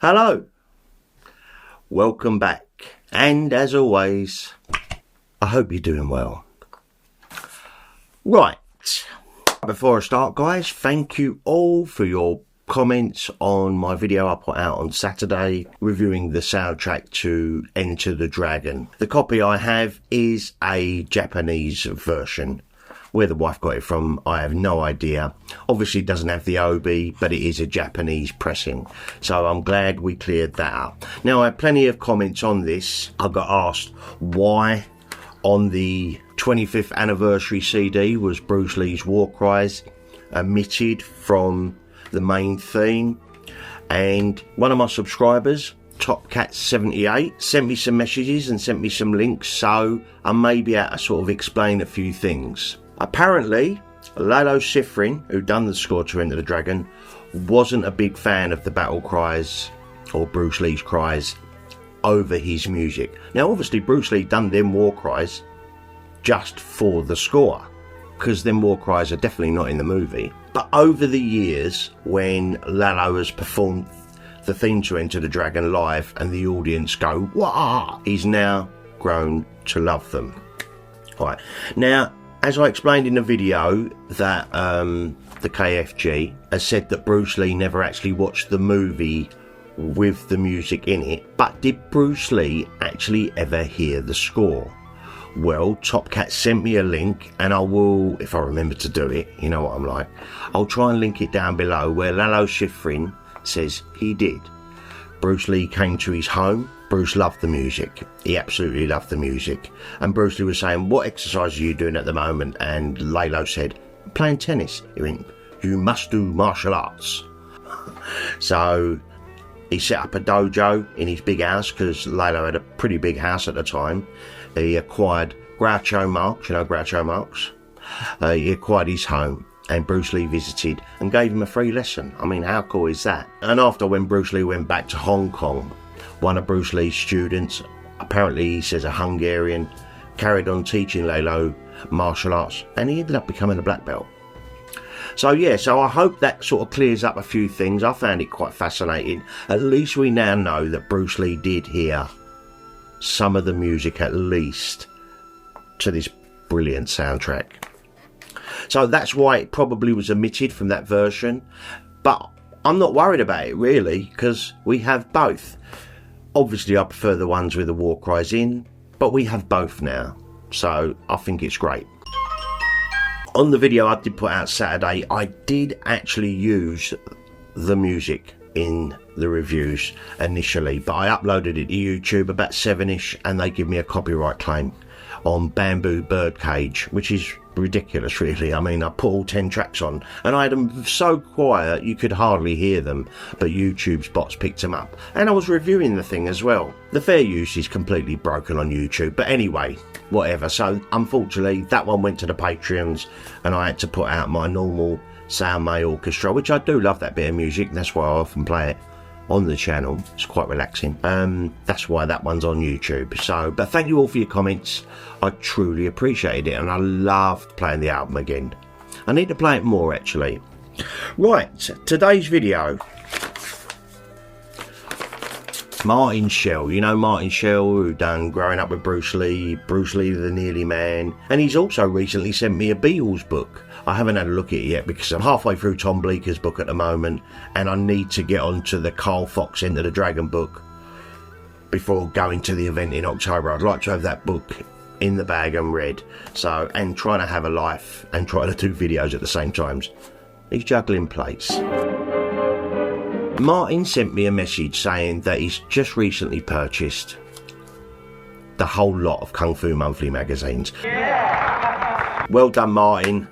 Hello, welcome back, and as always, I hope you're doing well. Right, before I start, guys, thank you all for your comments on my video I put out on Saturday reviewing the soundtrack to Enter the Dragon. The copy I have is a Japanese version. Where the wife got it from, I have no idea. Obviously it doesn't have the OB, but it is a Japanese pressing. So I'm glad we cleared that up. Now, I had plenty of comments on this. I got asked why on the 25th anniversary CD was Bruce Lee's War Cries omitted from the main theme. And one of my subscribers, TopCat78, sent me some messages and sent me some links, so I may be able to sort of explain a few things. Apparently, Lalo Schifrin, who done the score to Enter the Dragon, wasn't a big fan of the battle cries or Bruce Lee's cries over his music. Now, obviously, Bruce Lee done them war cries just for the score, because them war cries are definitely not in the movie. But over the years, when Lalo has performed the theme to Enter the Dragon live and the audience go, "Wah!" he's now grown to love them. Right. Now, as I explained in the video, that the KFG has said that Bruce Lee never actually watched the movie with the music in it, but did Bruce Lee actually ever hear the score? Well, TopCat sent me a link, and I will, if I remember to do it, you know what I'm like, I'll try and link it down below, where Lalo Schifrin says he did. Bruce Lee came to his home. Bruce loved the music. He absolutely loved the music. And Bruce Lee was saying, "What exercise are you doing at the moment?" And Lalo said, "Playing tennis." He went, "You must do martial arts." So he set up a dojo in his big house, because Lalo had a pretty big house at the time. He acquired Groucho Marx, you know Groucho Marx? He acquired his home, and Bruce Lee visited and gave him a free lesson. I mean, how cool is that? And after, when Bruce Lee went back to Hong Kong, one of Bruce Lee's students, apparently he says a Hungarian, carried on teaching Lalo martial arts, and he ended up becoming a black belt. So yeah, so I hope that sort of clears up a few things. I found it quite fascinating. At least we now know that Bruce Lee did hear some of the music, at least, to this brilliant soundtrack. So that's why it probably was omitted from that version. But I'm not worried about it, really, because we have both. Obviously, I prefer the ones with the war cries in, but we have both now. So I think it's great. On the video I did put out Saturday, I did actually use the music in the reviews initially, but I uploaded it to YouTube about 7ish, and they give me a copyright claim on Bamboo Birdcage, which is ridiculous, really. I mean, I put all 10 tracks on, and I had them so quiet you could hardly hear them, but YouTube's bots picked them up, and I was reviewing the thing as well. The fair use is completely broken on YouTube, but anyway, whatever. So unfortunately, that one went to the Patreons, and I had to put out my normal Sound May Orchestra, which I do love that bit of music, and that's why I often play it on the channel. It's quite relaxing. That's why that one's on YouTube. So, but thank you all for your comments. I truly appreciated it, and I loved playing the album again. I need to play it more, actually. Right, today's video, Martin Shell. You know Martin Shell, who done Growing Up with Bruce Lee the Nearly Man, and he's also recently sent me a Beatles book. I haven't had a look at it yet, because I'm halfway through Tom Bleeker's book at the moment, and I need to get onto the Carl Fox Enter the Dragon book before going to the event in October. I'd like to have that book in the bag and read. So, and trying to have a life and trying to do videos at the same times. He's juggling plates. Martin sent me a message saying that he's just recently purchased the whole lot of Kung Fu Monthly magazines. Yeah. Well done, Martin.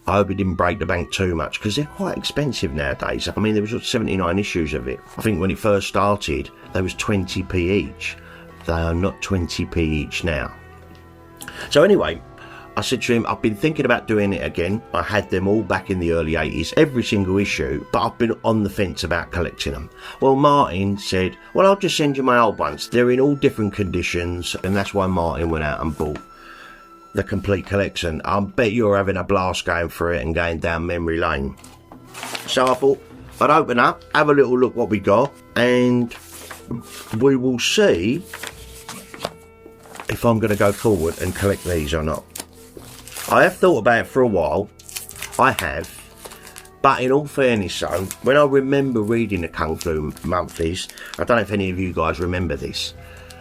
I hope it didn't break the bank too much, because they're quite expensive nowadays. I mean, there was 79 issues of it. I think when it first started, they was 20p each. They are not 20p each now. So anyway, I said to him, I've been thinking about doing it again. I had them all back in the early 80s, every single issue, but I've been on the fence about collecting them. Well, Martin said, well, I'll just send you my old ones. They're in all different conditions, and that's why Martin went out and bought the complete collection. I bet you're having a blast going through it and going down memory lane. So I thought, I'd open up, have a little look what we got, and we will see if I'm going to go forward and collect these or not. I have thought about it for a while, I have, but in all fairness though, when I remember reading the Kung Fu monthlies, I don't know if any of you guys remember this,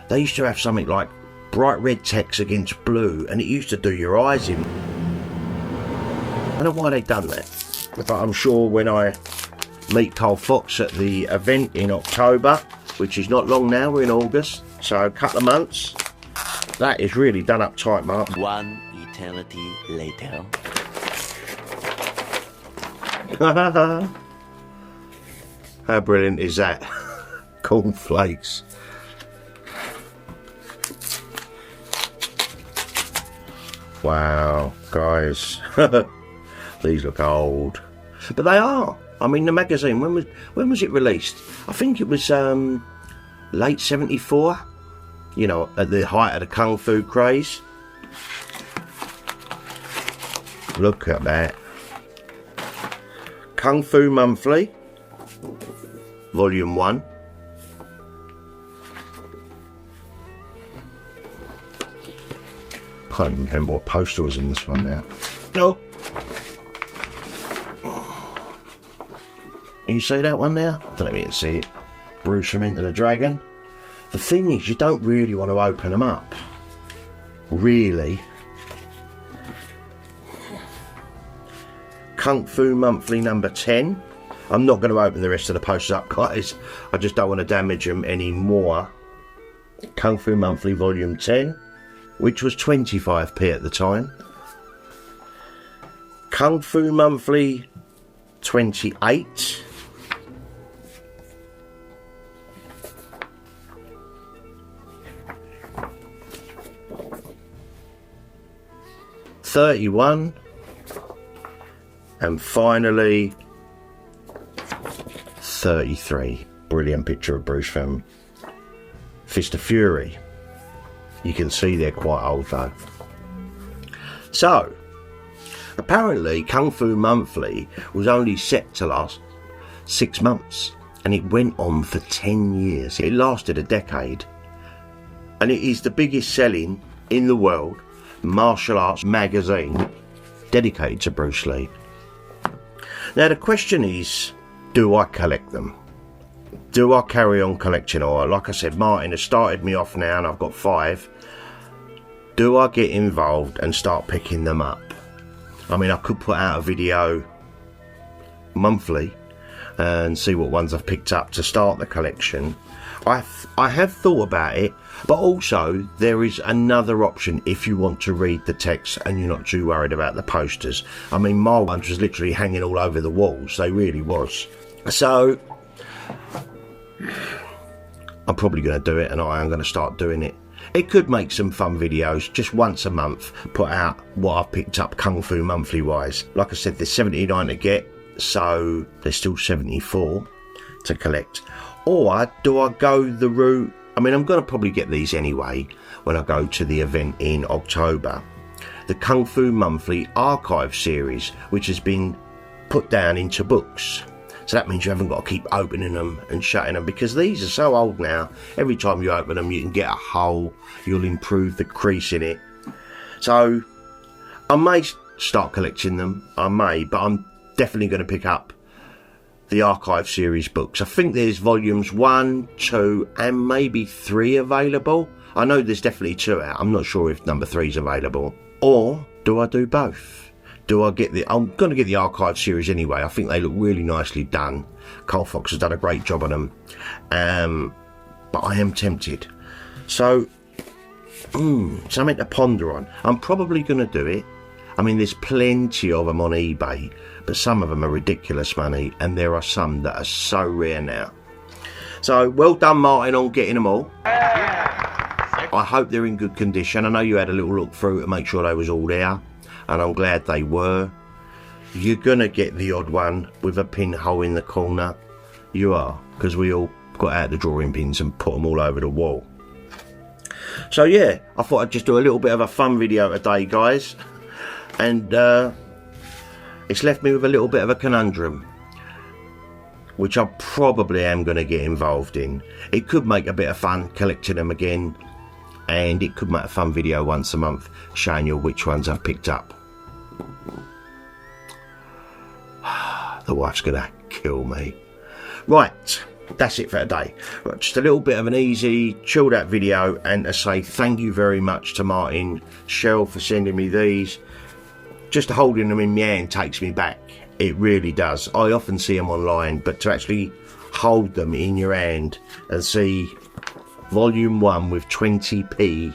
they used to have something like bright red text against blue, and it used to do your eyes in. I don't know why they've done that, but I'm sure when I meet Carl Fox at the event in October, which is not long now, we're in August, so a couple of months, that is really done up tight, Mark. One eternity later. How brilliant is that? Cornflakes. Wow, guys. These look old. But they are. I mean, the magazine, when was it released? I think it was late 74. You know, at the height of the Kung Fu craze. Look at that. Kung Fu Monthly, Volume 1. Can't even remember what poster was in this one now. No. Can you see that one there? I don't know if you can see it. Bruce from Enter the Dragon. The thing is, you don't really want to open them up. Really. Kung Fu Monthly number 10. I'm not going to open the rest of the posters up, guys. I just don't want to damage them anymore. Kung Fu Monthly Volume 10, which was 25p at the time. Kung Fu Monthly 28. $31, and finally 33. Brilliant picture of Bruce from Fist of Fury. You can see they're quite old though. So apparently Kung Fu Monthly was only set to last 6 months, and it went on for 10 years. It lasted a decade, and it is the biggest selling in the world martial arts magazine dedicated to Bruce Lee. Now the question is, do I collect them? Do I carry on collecting? Or like I said, Martin has started me off now and I've got 5. Do I get involved and start picking them up? I mean, I could put out a video monthly and see what ones I've picked up to start the collection. I have thought about it, but also there is another option if you want to read the text and you're not too worried about the posters. I mean, my ones was literally hanging all over the walls. They really was. So I'm probably going to do it, and I am going to start doing it. It could make some fun videos, just once a month, put out what I've picked up Kung Fu Monthly wise. Like I said, there's 79 to get, so there's still 74 to collect. Or do I go the route, I mean, I'm going to probably get these anyway when I go to the event in October. The Kung Fu Monthly Archive series, which has been put down into books. So that means you haven't got to keep opening them and shutting them, because these are so old now. Every time you open them, you can get a hole. You'll improve the crease in it. So I may start collecting them. I may, but I'm definitely going to pick up the Archive series books. I think there's volumes 1, 2 and maybe 3 available. I know there's definitely 2 out. I'm not sure if number 3 is available. Or do I do both? Do I get the... I'm going to get the Archive series anyway. I think they look really nicely done. Carl Fox has done a great job on them. But I am tempted. So, something to ponder on. I'm probably going to do it. I mean, there's plenty of them on eBay, but some of them are ridiculous money, and there are some that are so rare now. So, well done, Martin, on getting them all. I hope they're in good condition. I know you had a little look through to make sure they was all there, and I'm glad they were. You're going to get the odd one with a pinhole in the corner. You are, because we all got out the drawing pins and put them all over the wall. So, yeah, I thought I'd just do a little bit of a fun video today, guys. And it's left me with a little bit of a conundrum. which I probably am going to get involved in. It could make a bit of fun collecting them again, and it could make a fun video once a month showing you which ones I've picked up. The wife's going to kill me. Right, that's it for today. Just a little bit of an easy, chilled out video, and to say thank you very much to Martin Shell for sending me these. Just holding them in my hand takes me back. It really does. I often see them online, but to actually hold them in your hand and see Volume 1 with 20p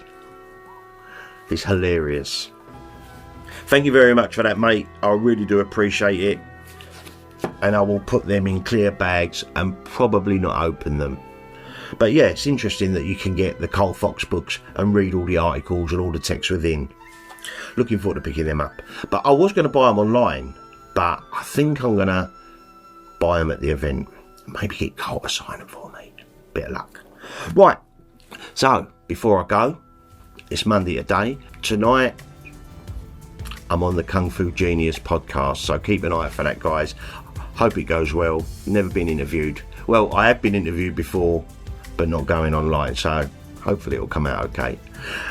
is hilarious. Thank you very much for that, mate. I really do appreciate it. And I will put them in clear bags and probably not open them. But yeah, it's interesting that you can get the Cold Fox books and read all the articles and all the text within. Looking forward to picking them up. But I was going to buy them online, but I think I'm going to buy them at the event. Maybe get Cole to sign them for me. Bit of luck. Right, so before I go, it's Monday today. Tonight, I'm on the Kung Fu Genius podcast, so keep an eye out for that, guys. Hope it goes well. Never been interviewed. Well, I have been interviewed before, but not going online, so hopefully it'll come out okay.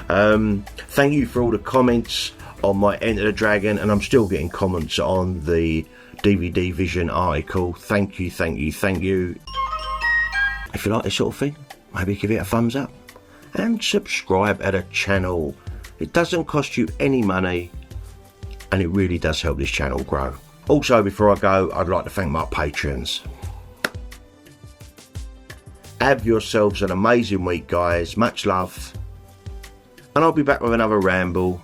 Thank you for all the comments on my Enter the Dragon, and I'm still getting comments on the DVD Vision article. Thank you, thank you, thank you. If you like this sort of thing, maybe give it a thumbs up and subscribe to the channel. It doesn't cost you any money, and it really does help this channel grow. Also, before I go, I'd like to thank my patrons. Have yourselves an amazing week, guys. Much love. And I'll be back with another ramble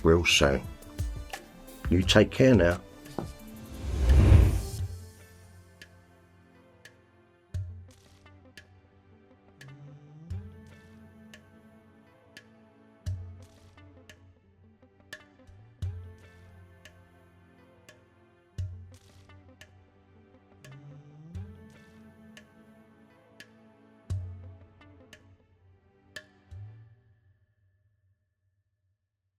real soon. You take care now.